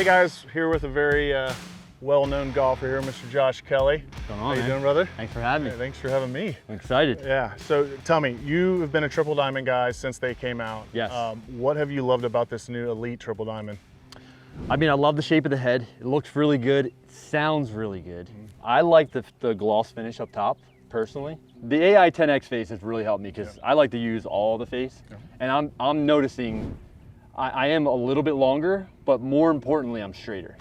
Hey guys, here with a very well-known golfer here, Mr. Josh Kelley. What's going on, How you man? doing, brother? Thanks for having me. Hey, thanks for having me. I'm excited. Yeah, so tell me, you have been a Triple Diamond guy since they came out. Yes. What have you loved about this new Elyte Triple Diamond? I mean, I love the shape of the head. It looks really good. It sounds really good. I like the gloss finish up top, personally. The AI 10X face has really helped me because I like to use all the face. And I'm noticing I am a little bit longer, but more importantly, I'm straighter,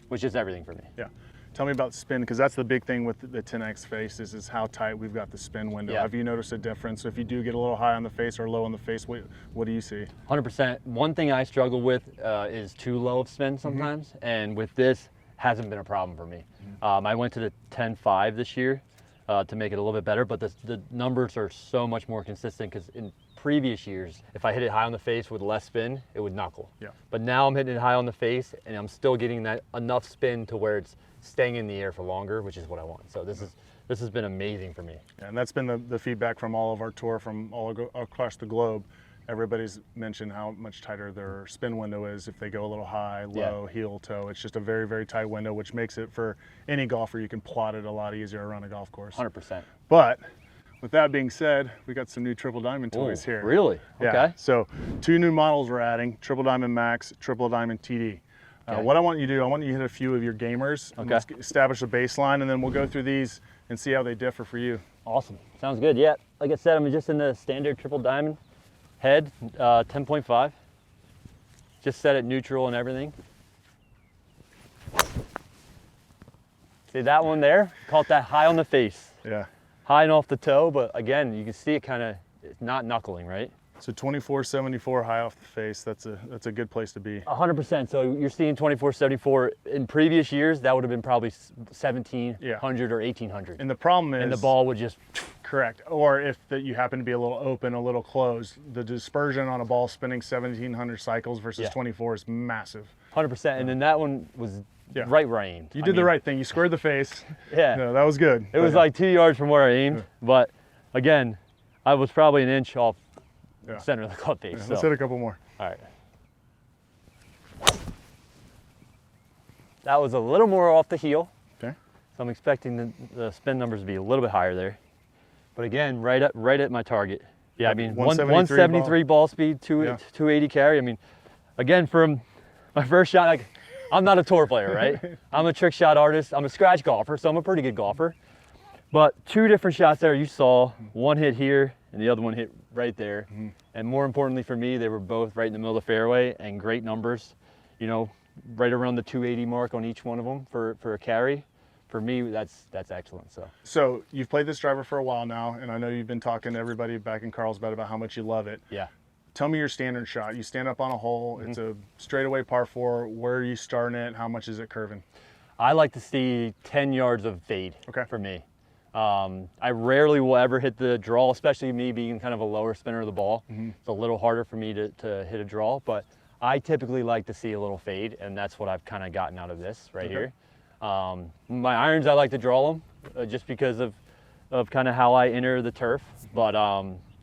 which is everything for me. Yeah. Tell me about spin, because that's the big thing with the 10X face is how tight we've got the spin window. Yeah. Have you noticed a difference? If you do get a little high on the face or low on the face, what do you see? 100%. One thing I struggle with is too low of spin sometimes, and with this, hasn't been a problem for me. I went to the 10.5 this year to make it a little bit better, but the numbers are so much more consistent because in previous years, if I hit it high on the face with less spin, it would knuckle. Yeah. But now I'm hitting it high on the face, and I'm still getting that enough spin to where it's staying in the air for longer, which is what I want. So this has been amazing for me. Yeah, and that's been the feedback from all of our tour from all across the globe. Everybody's mentioned how much tighter their spin window is if they go a little high, low, heel, toe. It's just a very, very tight window, which makes it for any golfer, you can plot it a lot easier around a golf course. 100%. But with that being said, we got some new Triple Diamond toys here. Really? Yeah. Okay. So 2 new models we're adding, Triple Diamond Max, Triple Diamond TD. What I want you to do, I want you to hit a few of your gamers, and let's establish a baseline, and then we'll go through these and see how they differ for you. Awesome. Sounds good. Yeah, like I said, I'm just in the standard Triple Diamond head, 10.5. Just set it neutral and everything. See that one there? Caught that high on the face. Yeah. High and off the toe, but again, you can see it it's not knuckling, right? So 2474 high off the face, that's a good place to be. 100%. So you're seeing 2474. In previous years, that would have been probably 1700 or 1800. And the problem is, and the ball would just correct. Or if you happen to be a little open, a little closed, the dispersion on a ball spinning 1700 cycles versus 24 is massive. 100%. And then that one was right where I aimed. You did the right thing. You squared the face. Yeah. No, that was good. It was like 2 yards from where I aimed, but again, I was probably an inch off center of the club face. Let's hit a couple more. All right. That was a little more off the heel. Okay. So I'm expecting the spin numbers to be a little bit higher there. But again, right at my target. Yeah, I mean, 173 ball speed, 280 carry. I mean, again, from my first shot, I'm not a tour player, right? I'm a trick shot artist. I'm a scratch golfer, so I'm a pretty good golfer. But 2 different shots there you saw, one hit here and the other one hit right there. And more importantly for me, they were both right in the middle of the fairway and great numbers, you know, right around the 280 mark on each one of them for a carry. For me, that's excellent. So you've played this driver for a while now, and I know you've been talking to everybody back in Carlsbad about how much you love it. Yeah. Tell me your standard shot. You stand up on a hole, it's a straightaway par 4. Where are you starting it? How much is it curving? I like to see 10 yards of fade for me. I rarely will ever hit the draw, especially me being kind of a lower spinner of the ball. It's a little harder for me to hit a draw, but I typically like to see a little fade, and that's what I've kind of gotten out of this right here. My irons, I like to draw them just because of kind of how I enter the turf. But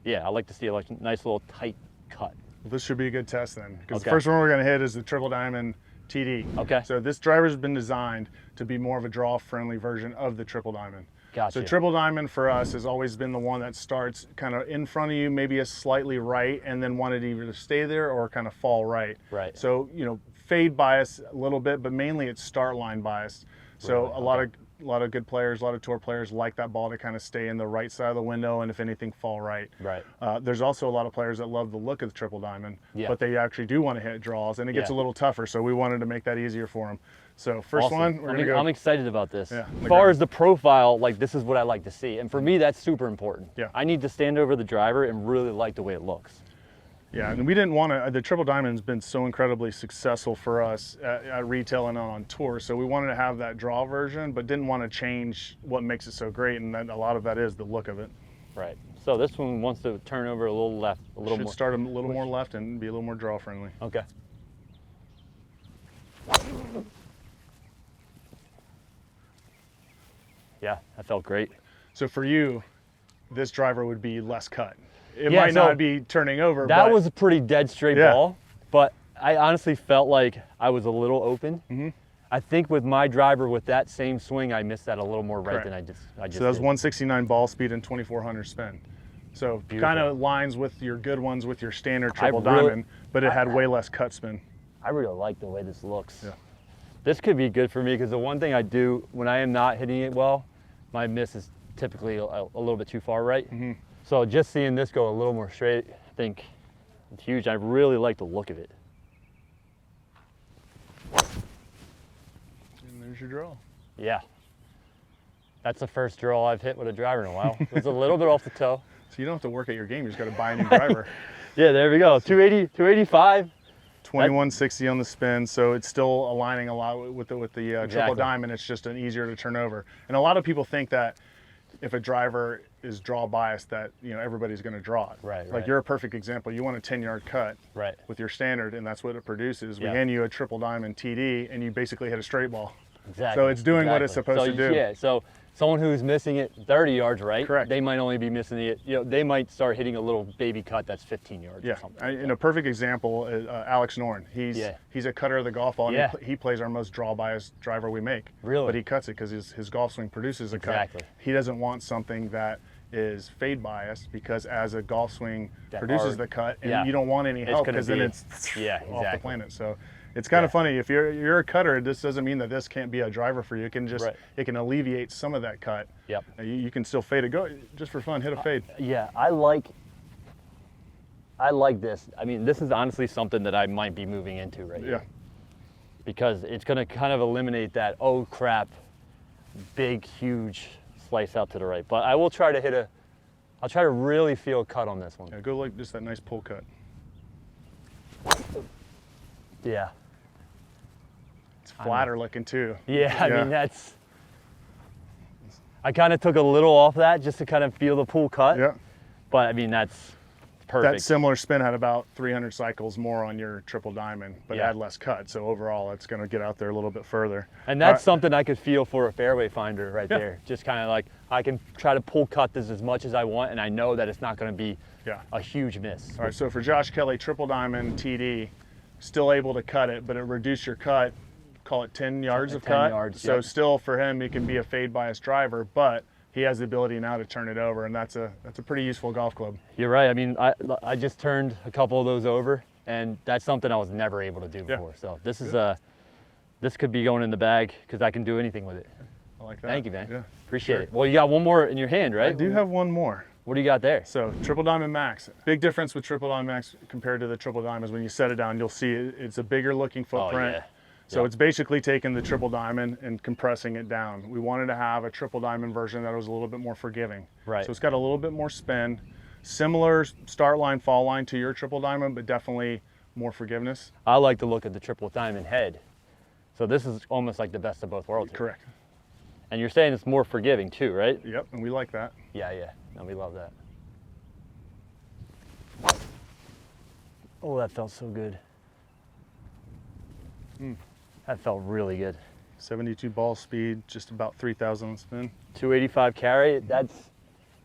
yeah, I like to see a nice little tight cut. Well, this should be a good test then, because the first one we're going to hit is the Triple Diamond TD. Okay. So this driver's been designed to be more of a draw-friendly version of the Triple Diamond. Gotcha. So Triple Diamond for us has always been the one that starts kind of in front of you, maybe a slightly right, and then wanted to either stay there or kind of fall right. Right. So, you know, fade bias a little bit, but mainly it's start line bias. So a lot of good players, a lot of tour players like that ball to kind of stay in the right side of the window, and if anything, fall right. Right. There's also a lot of players that love the look of the Triple Diamond, but they actually do want to hit draws, and it gets a little tougher. So we wanted to make that easier for them. So first one, we're gonna go. I'm excited about this. Yeah, as far as the profile, this is what I like to see, and for me, that's super important. Yeah. I need to stand over the driver and really like the way it looks. Yeah, and we didn't want to, the Triple Diamond's been so incredibly successful for us at retail and on tour, so we wanted to have that draw version, but didn't want to change what makes it so great, and a lot of that is the look of it. Right. So this one wants to turn over a little left, a little more. Should start a little more left and be a little more draw friendly. Okay. Yeah, that felt great. So for you, this driver would be less cut. It might not be turning over. That was a pretty dead straight ball, but I honestly felt like I was a little open. I think with my driver, with that same swing, I missed that a little more right than I just So that was did. 169 ball speed and 2400 spin. So kind of lines with your good ones with your standard triple diamond, but it had way less cut spin. I really like the way this looks. Yeah. This could be good for me because the one thing I do when I am not hitting it well, my miss is typically a little bit too far right. So just seeing this go a little more straight, I think it's huge. I really like the look of it. And there's your draw. Yeah. That's the first draw I've hit with a driver in a while. It was a little bit off the toe. So you don't have to work at your game, you just got to buy a new driver. Yeah, there we go. 280, 285. 2160 on the spin, so it's still aligning a lot with the triple diamond. It's just an easier to turn over. And a lot of people think that if a driver is draw biased, that everybody's going to draw it. Right. Like you're a perfect example. You want a 10-yard cut with your standard, and that's what it produces. We hand you a triple diamond TD, and you basically hit a straight ball. Exactly. So it's doing what it's supposed to do. Yeah. So someone who's missing it 30 yards right, correct, they might only be missing it. They might start hitting a little baby cut that's 15 yards. Yeah. Or something. And a perfect example is Alex Norn. He's a cutter of the golf ball. And he plays our most draw biased driver we make. Really? But he cuts it because his golf swing produces a cut. He doesn't want something that is fade biased, because as a golf swing produces the cut, and you don't want any help, because then it's off the planet. So it's kind of funny. If you're a cutter, this doesn't mean that this can't be a driver for you. It can just it can alleviate some of that cut. Yep. You can still fade it. Go just for fun, hit a fade. Yeah, I like this. I mean, this is honestly something that I might be moving into right here. Because it's going to kind of eliminate that, oh crap, big, huge slice out to the right. But I will try to I'll try to really feel a cut on this one. Yeah, go like just that nice pull cut. Yeah. It's flatter looking too. Yeah, I mean, I kind of took a little off that just to kind of feel the pull cut. Yeah. But I mean, that's perfect. That similar spin had about 300 cycles more on your triple diamond, but it had less cut. So overall, it's going to get out there a little bit further. And that's something I could feel for a fairway finder right there. Just kind of like, I can try to pull cut this as much as I want, and I know that it's not going to be a huge miss. All right, so for Josh Kelley, triple diamond TD, still able to cut it, but it reduced your cut, call it 10 yards of cut. So still for him, it can be a fade bias driver, but he has the ability now to turn it over, and that's a pretty useful golf club. You're right. I mean, I just turned a couple of those over, and that's something I was never able to do before. So this is this could be going in the bag, because I can do anything with it. I like that. Thank you, man. Yeah, appreciate it. Well, you got one more in your hand, right? I do have one more. What do you got there? So triple diamond max. Big difference with triple diamond max compared to the triple diamonds. When you set it down, you'll see it's a bigger looking footprint. Oh, yeah. So it's basically taking the triple diamond and compressing it down. We wanted to have a triple diamond version that was a little bit more forgiving. Right. So it's got a little bit more spin, similar start line, fall line to your triple diamond, but definitely more forgiveness. I like to look at the triple diamond head. So this is almost like the best of both worlds. Correct. And you're saying it's more forgiving too, right? Yep, and we like that. Yeah, no, we love that. Oh, that felt so good. That felt really good. 72 ball speed, just about 3,000 on spin. 285 carry,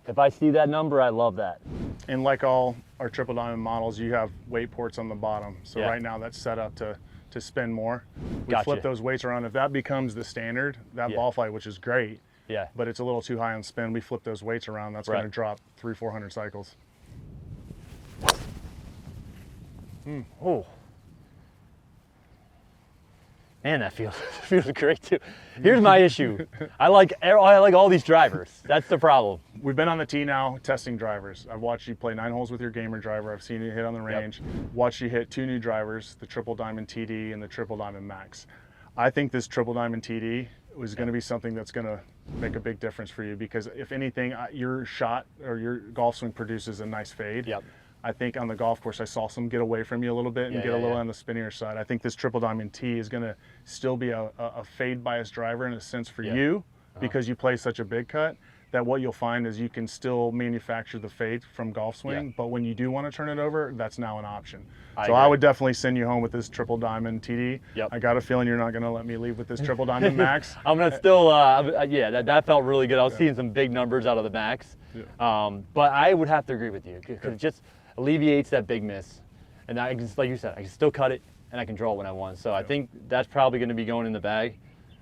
if I see that number, I love that. And like all our triple diamond models, you have weight ports on the bottom. So right now that's set up to spin more. We flip those weights around. If that becomes the standard, that ball flight, which is great, but it's a little too high on spin, we flip those weights around. That's going to drop 300-400 cycles. Oh. Man, that feels great too. Here's my issue. I like all these drivers. That's the problem. We've been on the tee now testing drivers. I've watched you play 9 holes with your gamer driver. I've seen you hit on the range. Watched you hit 2 new drivers, the triple diamond TD and the triple diamond max. I think this triple diamond TD was going to be something that's going to make a big difference for you, because if anything, your shot or your golf swing produces a nice fade. I think on the golf course, I saw some get away from you a little bit and get a little on the spinnier side. I think this triple diamond T is going to still be a fade bias driver in a sense for you, because you play such a big cut, that what you'll find is you can still manufacture the fade from golf swing, but when you do want to turn it over, that's now an option. I would definitely send you home with this triple diamond TD. I got a feeling you're not going to let me leave with this triple diamond max. I'm going to still, that felt really good. I was seeing some big numbers out of the max, but I would have to agree with you, because it just alleviates that big miss. And I just, like you said, I can still cut it, and I can draw it when I want. So I think that's probably going to be going in the bag.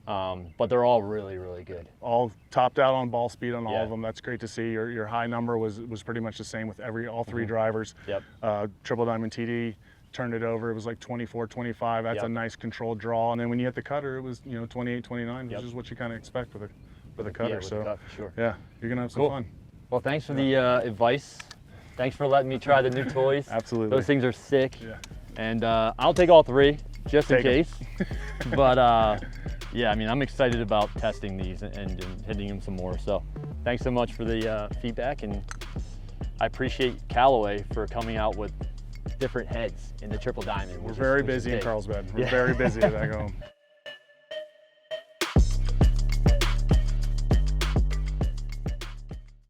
But they're all really, really good. All topped out on ball speed on all of them. That's great to see. Your high number was pretty much the same with all three drivers. Yep. Triple Diamond TD turned it over. It was like 24, 25. That's a nice controlled draw. And then when you hit the cutter, it was 28, 29, which is what you kind of expect with a cutter. Yeah, with the cut, for sure. Yeah, you're gonna have some fun. Well, thanks for the advice. Thanks for letting me try the new toys. Absolutely. Those things are sick. Yeah. And I'll take all three just in case. But yeah, I mean, I'm excited about testing these and hitting them some more. So thanks so much for the feedback, and I appreciate Callaway for coming out with different heads in the Triple Diamond. We're very busy in Carlsbad. We're very busy at home.